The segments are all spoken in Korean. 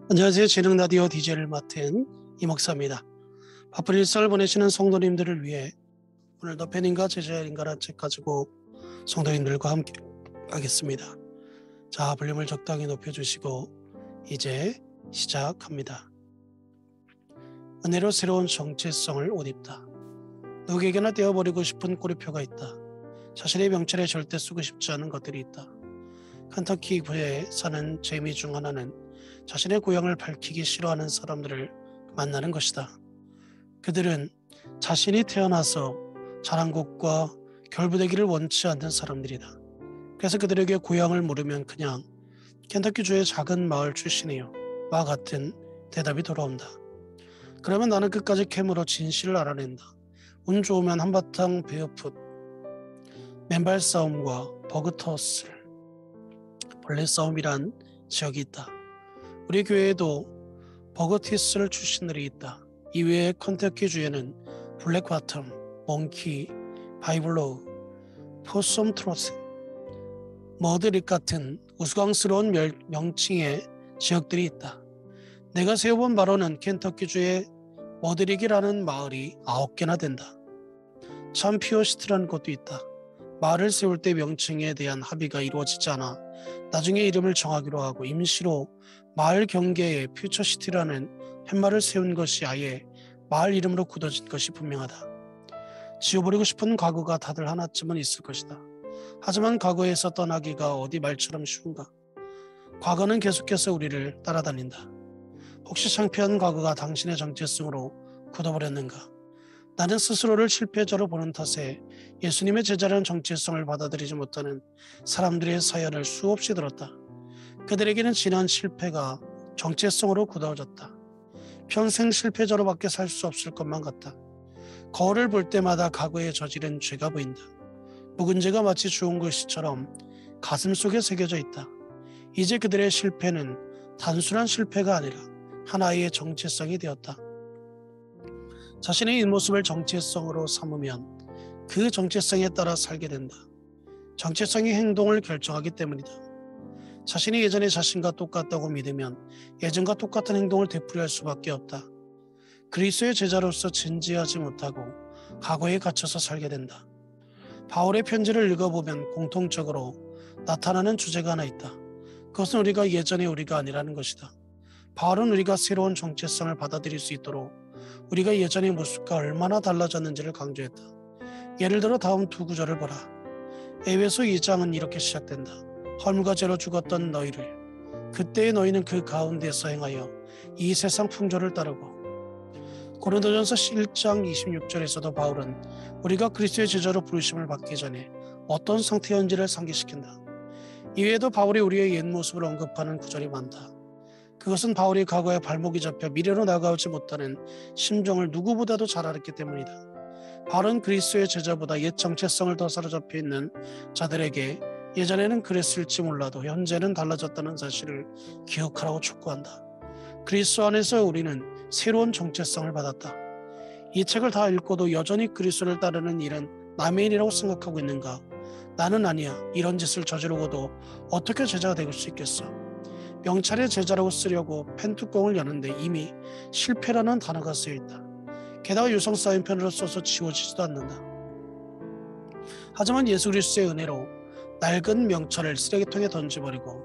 안녕하세요. 재능 라디오 DJ를 맡은 이목사입니다. 바쁜 일상을 보내시는 성도님들을 위해 오늘도 펜인가 제자인가라는 책 가지고 성도님들과 함께 하겠습니다. 자, 볼륨을 적당히 높여주시고 이제 시작합니다. 은혜로 새로운 정체성을 옷 입다. 누구에게나 떼어버리고 싶은 꼬리표가 있다. 자신의 명찰에 절대 쓰고 싶지 않은 것들이 있다. 켄터키주에 사는 재미 중 하나는 자신의 고향을 밝히기 싫어하는 사람들을 만나는 것이다. 그들은 자신이 태어나서 자란 곳과 결부되기를 원치 않는 사람들이다. 그래서 그들에게 고향을 물으면 그냥 켄터키주의 작은 마을 출신이요 와 같은 대답이 돌아온다. 그러면 나는 끝까지 캐물어 진실을 알아낸다. 운 좋으면 한바탕 베어풋, 맨발 싸움과 버그 터슬, 벌레 싸움이란 지역이 있다. 우리 교회에도 버거티스 출신들이 있다. 이외에 켄터키주에는 블랙바텀, 몽키, 바이블로우, 포썸 트로스, 머드릭 같은 우스꽝스러운 명칭의 지역들이 있다. 내가 세워본 바로는 켄터키주의 머드릭이라는 마을이 9개나 된다. 참피어시티라는 곳도 있다. 마을을 세울 때 명칭에 대한 합의가 이루어지지 않아 나중에 이름을 정하기로 하고 임시로 마을 경계에 퓨처시티라는 팻말을 세운 것이 아예 마을 이름으로 굳어진 것이 분명하다. 지워버리고 싶은 과거가 다들 하나쯤은 있을 것이다. 하지만 과거에서 떠나기가 어디 말처럼 쉬운가? 과거는 계속해서 우리를 따라다닌다. 혹시 창피한 과거가 당신의 정체성으로 굳어버렸는가? 나는 스스로를 실패자로 보는 탓에 예수님의 제자라는 정체성을 받아들이지 못하는 사람들의 사연을 수없이 들었다. 그들에게는 지난 실패가 정체성으로 굳어졌다. 평생 실패자로밖에 살 수 없을 것만 같다. 거울을 볼 때마다 과거에 저지른 죄가 보인다. 묵은지가 마치 주운 글씨처럼 가슴 속에 새겨져 있다. 이제 그들의 실패는 단순한 실패가 아니라 하나의 정체성이 되었다. 자신의 잇모습을 정체성으로 삼으면 그 정체성에 따라 살게 된다. 정체성이 행동을 결정하기 때문이다. 자신이 예전의 자신과 똑같다고 믿으면 예전과 똑같은 행동을 되풀이할 수밖에 없다. 그리스도의 제자로서 진지하지 못하고 과거에 갇혀서 살게 된다. 바울의 편지를 읽어보면 공통적으로 나타나는 주제가 하나 있다. 그것은 우리가 예전의 우리가 아니라는 것이다. 바울은 우리가 새로운 정체성을 받아들일 수 있도록 우리가 예전의 모습과 얼마나 달라졌는지를 강조했다. 예를 들어 다음 두 구절을 보라. 에베소 2장은 이렇게 시작된다. 허물과 죄로 죽었던 너희를 그때의 너희는 그 가운데서 행하여 이 세상 풍조를 따르고. 고린도전서 1장 26절에서도 바울은 우리가 그리스도의 제자로 부르심을 받기 전에 어떤 상태였는지를 상기시킨다. 이외에도 바울이 우리의 옛 모습을 언급하는 구절이 많다. 그것은 바울이 과거에 발목이 잡혀 미래로 나아가지 못하는 심정을 누구보다도 잘 알았기 때문이다. 바울은 그리스도의 제자보다 옛 정체성을 더 사로잡혀 있는 자들에게 예전에는 그랬을지 몰라도 현재는 달라졌다는 사실을 기억하라고 촉구한다. 그리스도 안에서 우리는 새로운 정체성을 받았다. 이 책을 다 읽고도 여전히 그리스도를 따르는 일은 남의 일이라고 생각하고 있는가? 나는 아니야. 이런 짓을 저지르고도 어떻게 제자가 될 수 있겠어? 명찰의 제자라고 쓰려고 펜뚜껑을 여는데 이미 실패라는 단어가 쓰여있다. 게다가 유성 사인펜으로 써서 지워지지도 않는다. 하지만 예수 그리스도의 은혜로 낡은 명찰을 쓰레기통에 던져버리고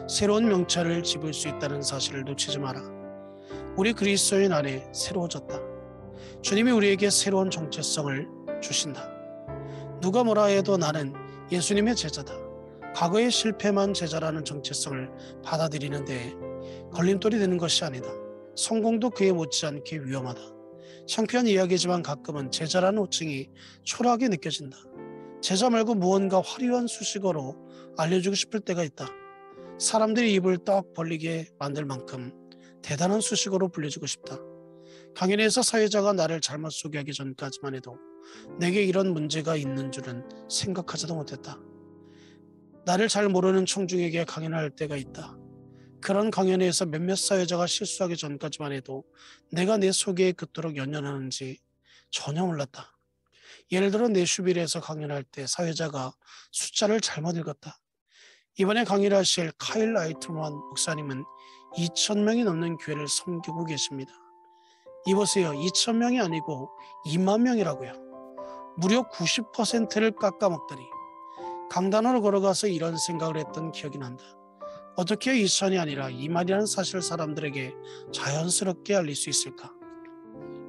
새로운 명찰을 집을 수 있다는 사실을 놓치지 마라. 우리 그리스도인 안에 새로워졌다. 주님이 우리에게 새로운 정체성을 주신다. 누가 뭐라 해도 나는 예수님의 제자다. 과거의 실패만 제자라는 정체성을 받아들이는데 걸림돌이 되는 것이 아니다. 성공도 그에 못지않게 위험하다. 창피한 이야기지만 가끔은 제자라는 호칭이 초라하게 느껴진다. 제자 말고 무언가 화려한 수식어로 알려주고 싶을 때가 있다. 사람들이 입을 떡 벌리게 만들 만큼 대단한 수식어로 불려주고 싶다. 강연에서 사회자가 나를 잘못 소개하기 전까지만 해도 내게 이런 문제가 있는 줄은 생각하지도 못했다. 나를 잘 모르는 청중에게 강연할 때가 있다. 그런 강연에서 몇몇 사회자가 실수하기 전까지만 해도 내가 내 소개에 그토록 연연하는지 전혀 몰랐다. 예를 들어 내슈빌에서 강연할 때 사회자가 숫자를 잘못 읽었다. 이번에 강의를 하실 카일 라이트만 목사님은 2,000명이 넘는 교회를 섬기고 계십니다. 이보세요. 2,000명이 아니고 2만 명이라고요. 무려 90%를 깎아먹더니 강단으로 걸어가서 이런 생각을 했던 기억이 난다. 어떻게 2,000이 아니라 2만이라는 사실을 사람들에게 자연스럽게 알릴 수 있을까?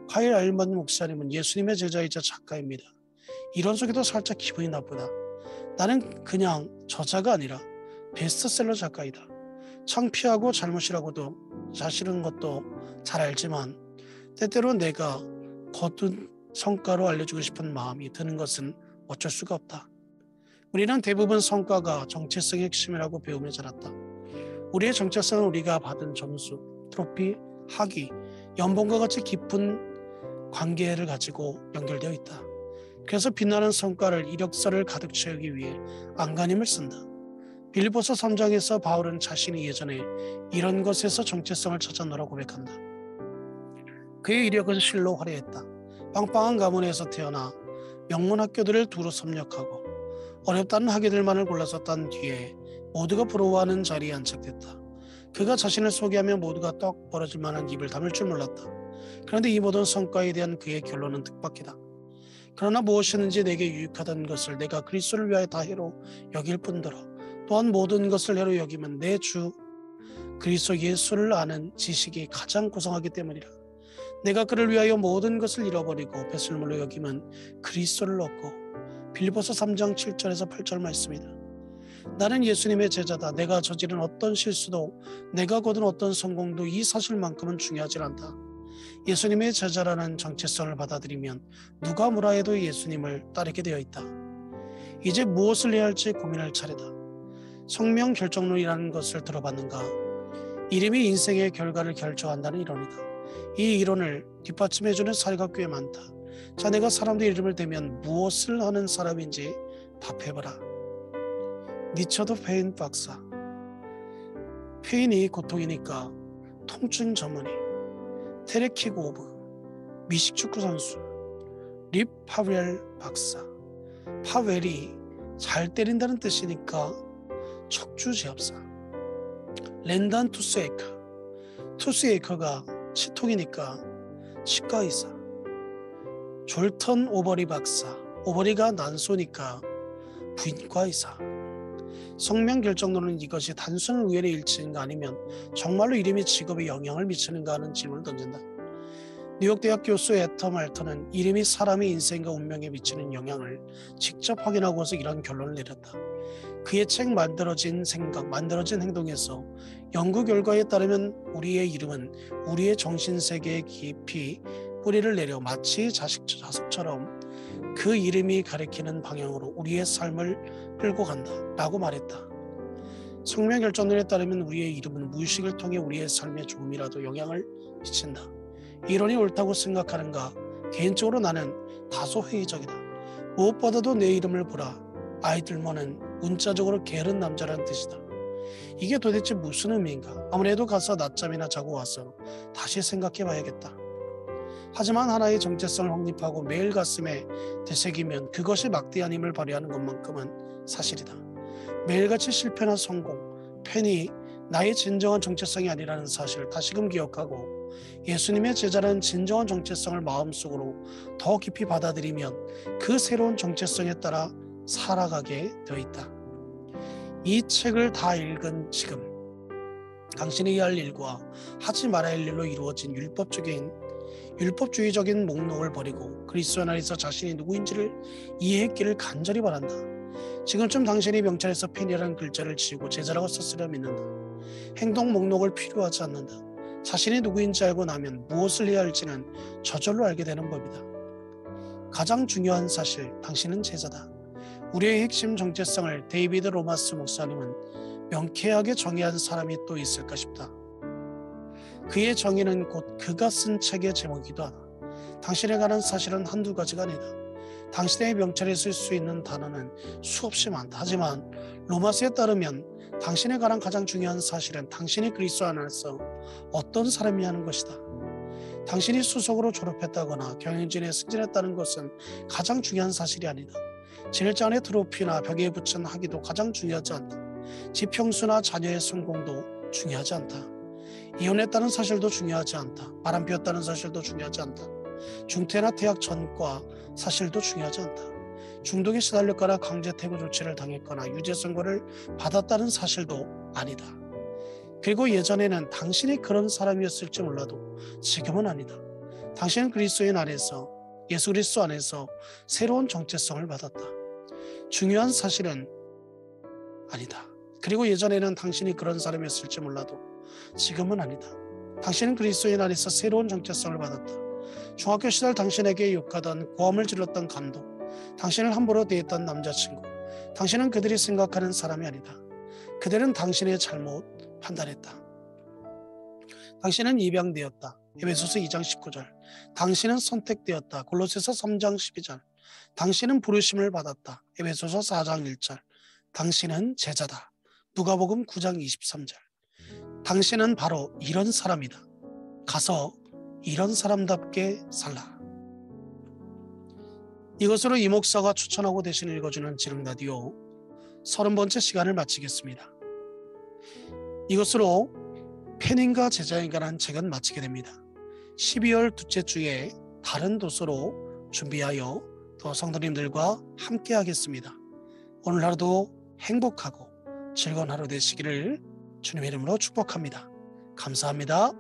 카일 알먼 목사님은 예수님의 제자이자 작가입니다. 이런 속에도 살짝 기분이 나쁘다. 나는 그냥 저자가 아니라 베스트셀러 작가이다. 창피하고 잘못이라고도 자신은 것도 잘 알지만 때때로 내가 거둔 성과로 알려주고 싶은 마음이 드는 것은 어쩔 수가 없다. 우리는 대부분 성과가 정체성의 핵심이라고 배우며 자랐다. 우리의 정체성은 우리가 받은 점수, 트로피, 학위, 연봉과 같이 깊은 관계를 가지고 연결되어 있다. 그래서 빛나는 성과를 이력서를 가득 채우기 위해 안간힘을 쓴다. 빌립보서 3장에서 바울은 자신이 예전에 이런 것에서 정체성을 찾았노라 고백한다. 그의 이력은 실로 화려했다. 빵빵한 가문에서 태어나 명문 학교들을 두루 섭렵하고 어렵다는 학위들만을 골라서 딴 뒤에 모두가 부러워하는 자리에 안착됐다. 그가 자신을 소개하며 모두가 떡 벌어질 만한 입을 다물 줄 몰랐다. 그런데 이 모든 성과에 대한 그의 결론은 뜻밖이다. 그러나 무엇이든지 내게 유익하던 것을 내가 그리스도를 위하여 다 해로 여길 뿐더러 또한 모든 것을 해로 여기면 내 주 그리스도 예수를 아는 지식이 가장 고상하기 때문이라. 내가 그를 위하여 모든 것을 잃어버리고 배설물로 여기면 그리스도를 얻고. 빌립보서 3장 7절에서 8절 말씀이다. 나는 예수님의 제자다. 내가 저지른 어떤 실수도 내가 거둔 어떤 성공도 이 사실만큼은 중요하지 않다. 예수님의 제자라는 정체성을 받아들이면 누가 뭐라 해도 예수님을 따르게 되어 있다. 이제 무엇을 해야 할지 고민할 차례다. 성명 결정론이라는 것을 들어봤는가? 이름이 인생의 결과를 결정한다는 이론이다. 이 이론을 뒷받침해주는 사례가 꽤 많다. 자, 내가 사람들 이름을 대면 무엇을 하는 사람인지 답해보라. 리처드 페인 박사. 페인이 고통이니까 통증 전문의. 테레키 고브, 미식축구 선수. 립 파웰 박사. 파웰이 잘 때린다는 뜻이니까 척추 제압사. 랜단 투스에이커가 치통이니까 치과의사. 졸턴 오버리 박사. 오버리가 난소니까 부인과의사. 성명 결정론은 이것이 단순한 우연의 일치인가 아니면 정말로 이름이 직업에 영향을 미치는가 하는 질문을 던진다. 뉴욕대학 교수 에터 말턴은 이름이 사람의 인생과 운명에 미치는 영향을 직접 확인하고서 이런 결론을 내렸다. 그의 책 만들어진 생각, 만들어진 행동에서 연구 결과에 따르면 우리의 이름은 우리의 정신세계에 깊이 뿌리를 내려 마치 자석처럼 그 이름이 가리키는 방향으로 우리의 삶을 끌고 간다 라고 말했다. 성명 결정론에 따르면 우리의 이름은 무의식을 통해 우리의 삶에 조금이라도 영향을 미친다. 이론이 옳다고 생각하는가? 개인적으로 나는 다소 회의적이다. 무엇보다도 내 이름을 보라. 아이들머는 문자적으로 게으른 남자라는 뜻이다. 이게 도대체 무슨 의미인가? 아무래도 가서 낮잠이나 자고 와서 다시 생각해 봐야겠다. 하지만 하나의 정체성을 확립하고 매일 가슴에 되새기면 그것이 막대한 힘을 발휘하는 것만큼은 사실이다. 매일같이 실패나 성공, 팬이 나의 진정한 정체성이 아니라는 사실을 다시금 기억하고 예수님의 제자라는 진정한 정체성을 마음속으로 더 깊이 받아들이면 그 새로운 정체성에 따라 살아가게 되어 있다. 이 책을 다 읽은 지금 당신이 해야 할 일과 하지 말아야 할 일로 이루어진 율법주의적인 목록을 버리고 그리스도 안에서 자신이 누구인지를 이해했기를 간절히 바란다. 지금쯤 당신이 명찰에서 팬이라는 글자를 지우고 제자라고 썼으려 믿는다. 행동 목록을 필요하지 않는다. 자신이 누구인지 알고 나면 무엇을 해야 할지는 저절로 알게 되는 법이다. 가장 중요한 사실, 당신은 제자다. 우리의 핵심 정체성을 데이비드 로마스 목사님은 명쾌하게 정의한 사람이 또 있을까 싶다. 그의 정의는 곧 그가 쓴 책의 제목이기도 하다. 당신에 관한 사실은 한두 가지가 아니다. 당신의 명찰에 쓸 수 있는 단어는 수없이 많다. 하지만 로마스에 따르면 당신에 관한 가장 중요한 사실은 당신이 그리스도 안에서 어떤 사람이냐는 것이다. 당신이 수석으로 졸업했다거나 경영진에 승진했다는 것은 가장 중요한 사실이 아니다. 진열장의 트로피나 벽에 붙인 학위도 가장 중요하지 않다. 집 형수나 자녀의 성공도 중요하지 않다. 이혼했다는 사실도 중요하지 않다. 바람 피웠다는 사실도 중요하지 않다. 중퇴나 퇴학 전과 사실도 중요하지 않다. 중독에 시달렸거나 강제 퇴거 조치를 당했거나 유죄 선고를 받았다는 사실도 아니다. 그리고 예전에는 당신이 그런 사람이었을지 몰라도 지금은 아니다. 당신은 그리스도인 안에서, 예수 그리스도 안에서 새로운 정체성을 받았다. 중요한 사실은 아니다. 그리고 예전에는 당신이 그런 사람이었을지 몰라도 지금은 아니다. 당신은 그리스도인 안에서 새로운 정체성을 받았다. 중학교 시절 당신에게 욕하던, 고함을 질렀던 감독, 당신을 함부로 대했던 남자친구, 당신은 그들이 생각하는 사람이 아니다. 그들은 당신의 잘못 판단했다. 당신은 입양되었다. 에베소서 2장 19절. 당신은 선택되었다. 골로새서 3장 12절. 당신은 부르심을 받았다. 에베소서 4장 1절. 당신은 제자다. 누가복음 9장 23절. 당신은 바로 이런 사람이다. 가서 이런 사람답게 살라. 이것으로 이 목사가 추천하고 대신 읽어주는 지름 라디오 30번째 시간을 마치겠습니다. 이것으로 팬인가 제자인가라는 책은 마치게 됩니다. 12월 둘째 주에 다른 도서로 준비하여 또 성도님들과 함께 하겠습니다. 오늘 하루도 행복하고 즐거운 하루 되시기를 주님의 이름으로 축복합니다. 감사합니다.